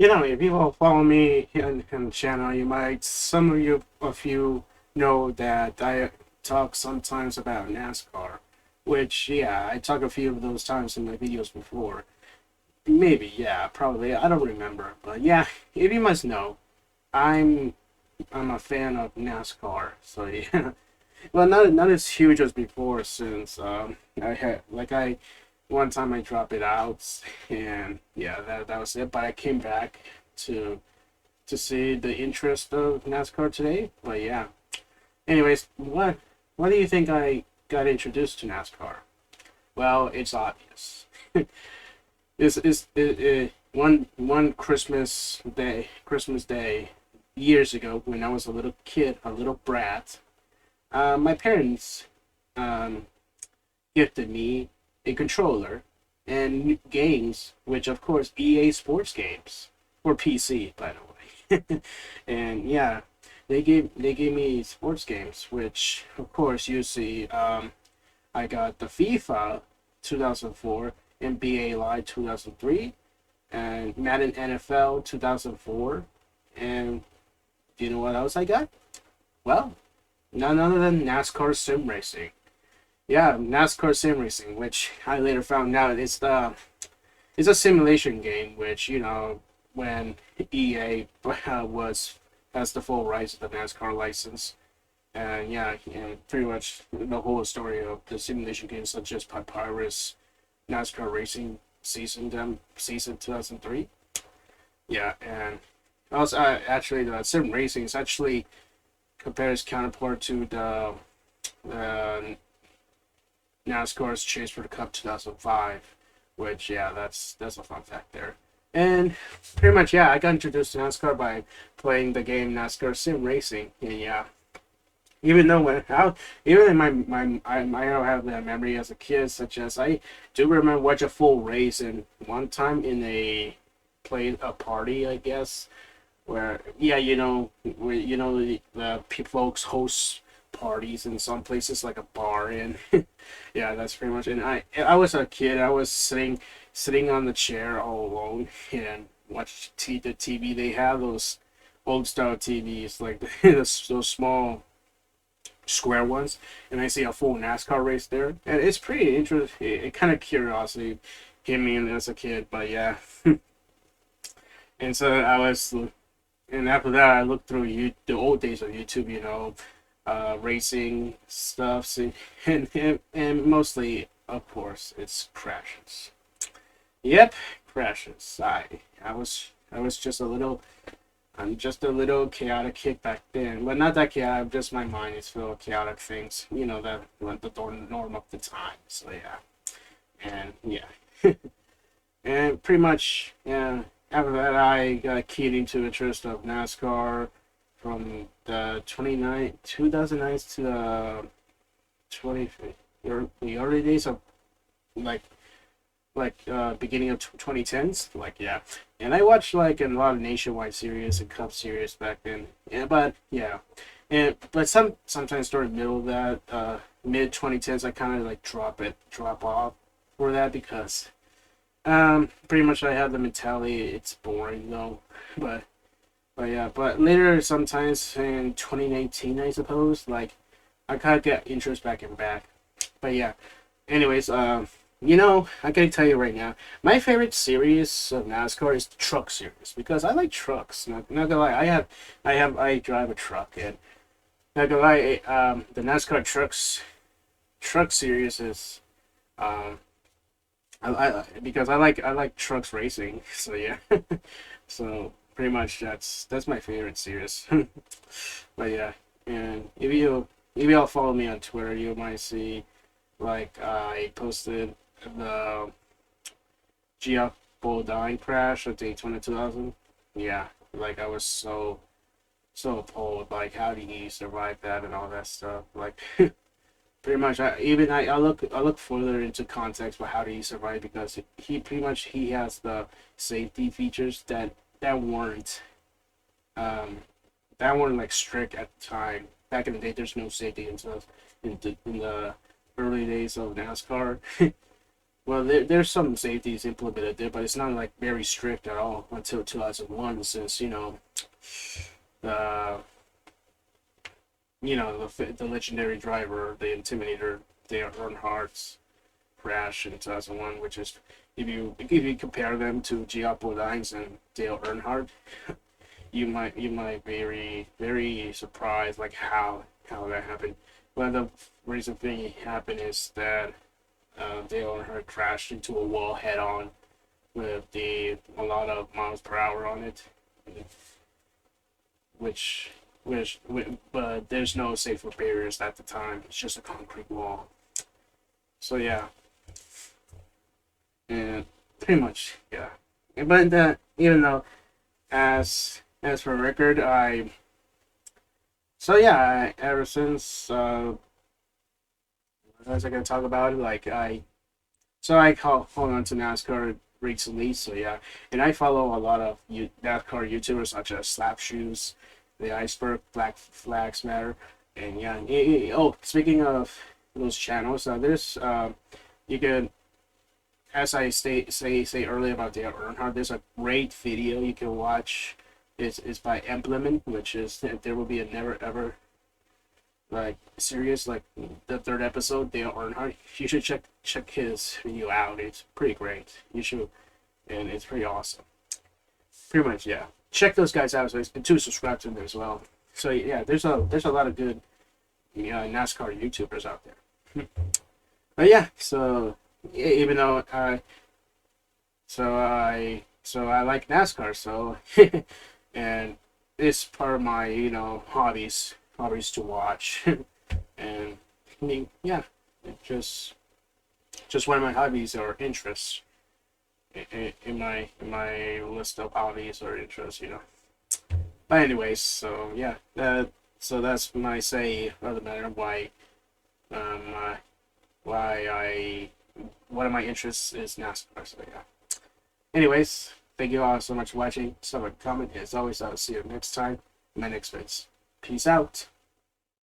if you follow me in the channel, you might, some of you know that I talk sometimes about NASCAR, which, yeah, I talk a few of those times in my videos before. Maybe, yeah, probably, I don't remember, but yeah, if you must know, I'm I'm a fan of NASCAR, so yeah. Well, not as huge as before, since I had one time I dropped it out, and yeah, that was it. But I came back to see the interest of NASCAR today. But yeah, anyways, what do you think I got introduced to NASCAR? Well, it's obvious. One Christmas Day years ago, when I was a little kid, a little brat. My parents um, gifted me a controller and games, which of course EA Sports games for PC, by the way. And yeah, they gave me sports games, which of course you see. I got the FIFA 2004, NBA Live 2003, and Madden NFL 2004. And do you know what else I got? Well, none other than NASCAR Sim Racing. Yeah, NASCAR Sim Racing, which I later found out it's a simulation game, which when EA was has the full rights of the NASCAR license, and yeah, and pretty much the whole story of the simulation games such as Papyrus, NASCAR Racing season 2003. Yeah, and also actually the sim racing is actually compares counterpart to the uh, NASCAR's Chase for the Cup 2005, which yeah, that's a fun fact there. And pretty much yeah, I got introduced to NASCAR by playing the game NASCAR Sim Racing, and yeah, even though even in I don't have that memory as a kid, such as I do remember watch a full race and one time in a played a party, I guess, where yeah, the folks host parties in some places like a bar, and yeah, that's pretty much. And I was a kid. I was sitting on the chair all alone and watch the TV. They have those old style TVs, like those small square ones, and I see a full NASCAR race there, and it's pretty interesting. It kind of curiosity hit me as a kid, but yeah. And so and after that, I looked through the old days of YouTube, racing stuff, and mostly, of course, it's crashes. Yep, crashes. I was just a little. I'm just a little chaotic kid back then. Well, not that chaotic. Just my mind is full of chaotic things. That went the norm of the time. So yeah, and yeah, and pretty much yeah. After that, I got keyed into interest of NASCAR from the 2009 to the 20 the early days of like beginning of 2010s, like yeah. And I watched like a lot of nationwide series and cup series back then, yeah. But yeah, but sometimes during the middle of that mid 2010s, I kind of like drop off for that, because pretty much I have the mentality it's boring though. But yeah, but later sometimes in 2019, I suppose, like I kind of get interest back. But yeah, anyways, I can tell you right now, my favorite series of NASCAR is the truck series, because I like trucks. Not gonna lie, I drive a truck, and not gonna lie, the NASCAR truck series is um because I like trucks racing. So yeah, so pretty much that's my favorite series. But yeah, and if you all follow me on Twitter, you might see like I posted the GF Bodine crash at Daytona 2000. Yeah, like I was so appalled. Like, how did he survive that and all that stuff? Like, pretty much, I look further into context, but how did he survive? Because he pretty much he has the safety features that weren't um that weren't like strict at the time. Back in the day, there's no safety in the early days of NASCAR. well, there's some safeties implemented there, but it's not like very strict at all until 2001, since the the legendary driver, the Intimidator, Dale Earnhardt's crash in 2001, which is if you compare them to Giappo Dines and Dale Earnhardt, you might be very surprised like how that happened. Well, the reason thing happened is that Dale Earnhardt crashed into a wall head on with a lot of miles per hour on it, which but there's no safer barriers at the time. It's just a concrete wall. So yeah, and pretty much yeah. But even though as for record, ever since what was I gonna talk about? I hold on to NASCAR recently, so yeah, and I follow a lot of NASCAR YouTubers such as Slap Shoes, the Iceberg, Black Flags Matter, and yeah. Oh, speaking of those channels, there's you can, as I say earlier about Dale Earnhardt, there's a great video you can watch. It's by Implement, which is there will be a never ever like series, like the third episode, Dale Earnhardt. You should check his video out. It's pretty great. You should, and it's pretty awesome. Pretty much, yeah. Check those guys out. So and to subscribe to them as well. So yeah, there's a lot of good NASCAR YouTubers out there. But yeah, so even though I like NASCAR, so and it's part of my hobbies to watch, and I mean yeah, it's just one of my hobbies or interests in my list of hobbies or interests. But anyways, so yeah, so that's my say of the matter. Why one of my interests is NASCAR. So yeah. Anyways, thank you all so much for watching. So comment. As always, I'll see you next time in my next videos. Peace out.